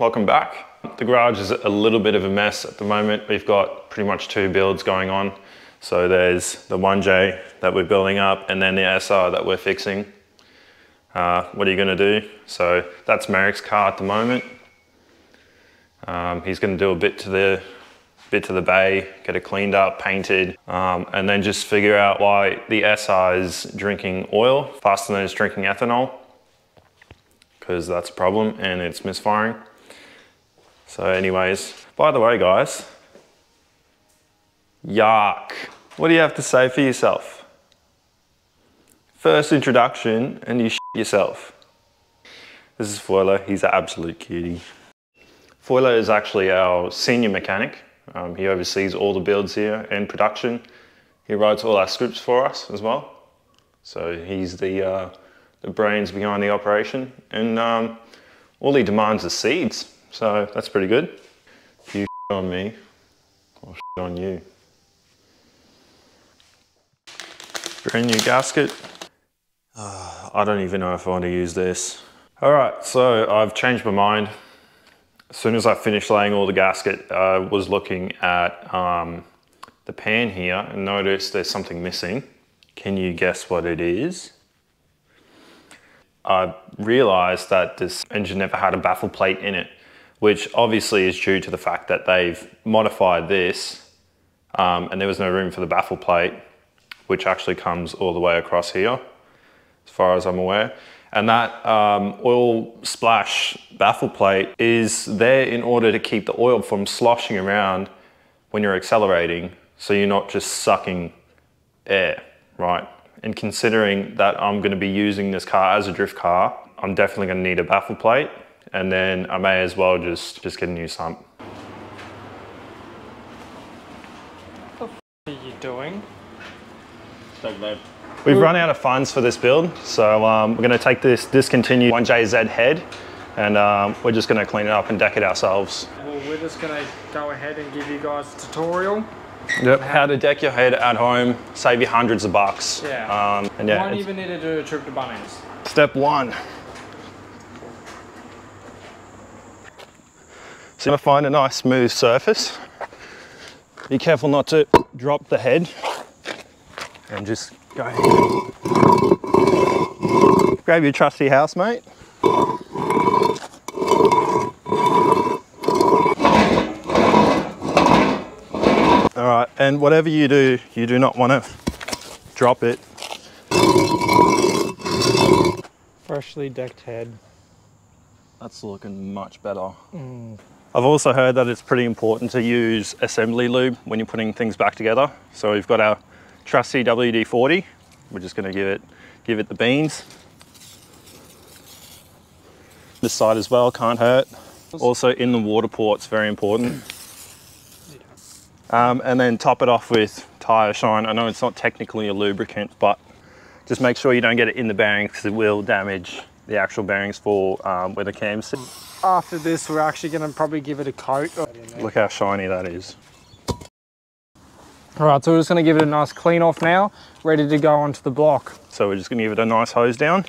welcome back. The garage is a little bit of a mess at the moment. We've got pretty much two builds going on. So there's the 1J that we're building up and then the SR that we're fixing. What are you gonna do? So that's Merrick's car at the moment. He's gonna do a bit to the bay, get it cleaned up, painted, and then just figure out why the SR is drinking oil faster than it's drinking ethanol, because that's a problem and it's misfiring. So anyways, by the way guys, yuck. What do you have to say for yourself? First introduction and you shit yourself. This is Foiler, he's an absolute cutie. Foiler is actually our senior mechanic. He oversees all the builds here and production. He writes all our scripts for us as well. So he's the brains behind the operation, and all he demands is seeds. So that's pretty good. If you shit on me, I'll shit on you. Brand new gasket. I don't even know if I want to use this. All right, so I've changed my mind. As soon as I finished laying all the gasket, I was looking at the pan here and noticed there's something missing. Can you guess what it is? I realized that this engine never had a baffle plate in it, which obviously is due to the fact that they've modified this and there was no room for the baffle plate, which actually comes all the way across here, as far as I'm aware. And that oil splash baffle plate is there in order to keep the oil from sloshing around when you're accelerating, so you're not just sucking air, right? And considering that I'm gonna be using this car as a drift car, I'm definitely gonna need a baffle plate, and then I may as well just get a new sump. What the f are you doing? We've run out of funds for this build, so we're going to take this discontinued 1JZ head and we're just going to clean it up and deck it ourselves. Well, we're just going to go ahead and give you guys a tutorial. Yep, how to deck your head at home, save you hundreds of bucks. Yeah. And yeah, you won't even need to do a trip to Bunnings. Step one. So you're going to find a nice smooth surface. Be careful not to drop the head. And just go ahead. Grab your trusty housemate. All right, and whatever you do not want to drop it. Freshly decked head. That's looking much better. I've also heard that it's pretty important to use assembly lube when you're putting things back together. So we've got our trusty WD-40. We're just going to give it the beans. This side as well, can't hurt. Also in the water ports, very important. And then top it off with tire shine. I know it's not technically a lubricant, but just make sure you don't get it in the bearings because it will damage the actual bearings for where the cams sit. After this, we're actually going to probably give it a coat. Look how shiny that is. All right, so we're just gonna give it a nice clean off now, ready to go onto the block. So we're just gonna give it a nice hose down.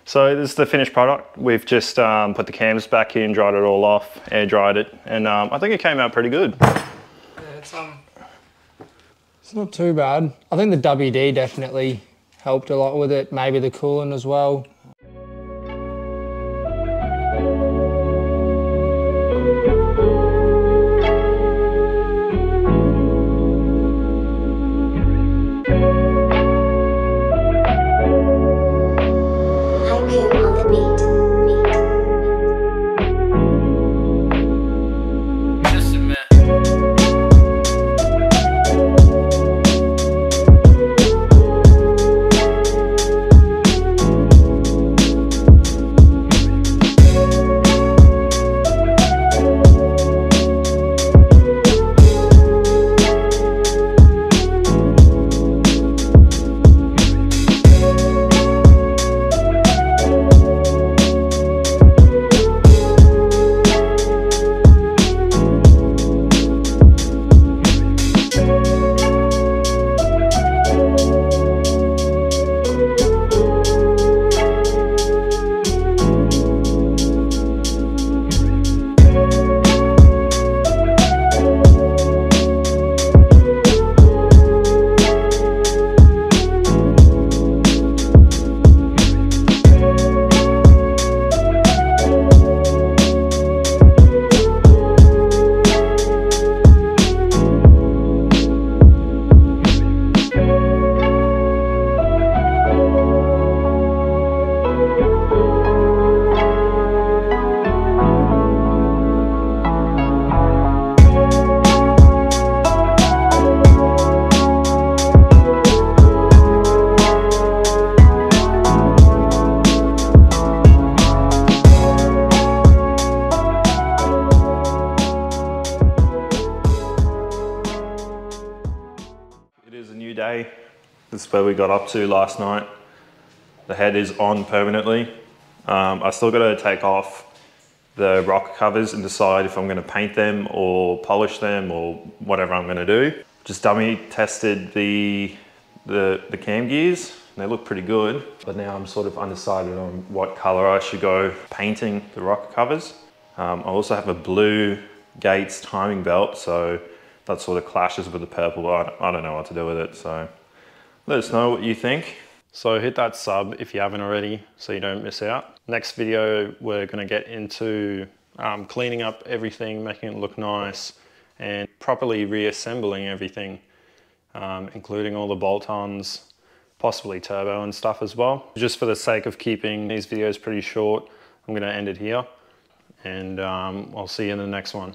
So this is the finished product. We've just put the cams back in, dried it all off, air dried it, and I think it came out pretty good. Yeah, it's not too bad. I think the WD definitely helped a lot with it, maybe the coolant as well. This is where we got up to last night. The head is on permanently. I still got to take off the rocker covers and decide if I'm going to paint them or polish them or whatever I'm going to do. Just dummy tested the cam gears. They look pretty good, but now I'm sort of undecided on what color I should go painting the rocker covers. I also have a blue Gates timing belt, so that sort of clashes with the purple. I don't know what to do with it, so let us know what you think. So hit that sub if you haven't already, so you don't miss out. Next video, we're gonna get into cleaning up everything, making it look nice, and properly reassembling everything, including all the bolt-ons, possibly turbo and stuff as well. Just for the sake of keeping these videos pretty short, I'm gonna end it here, and I'll see you in the next one.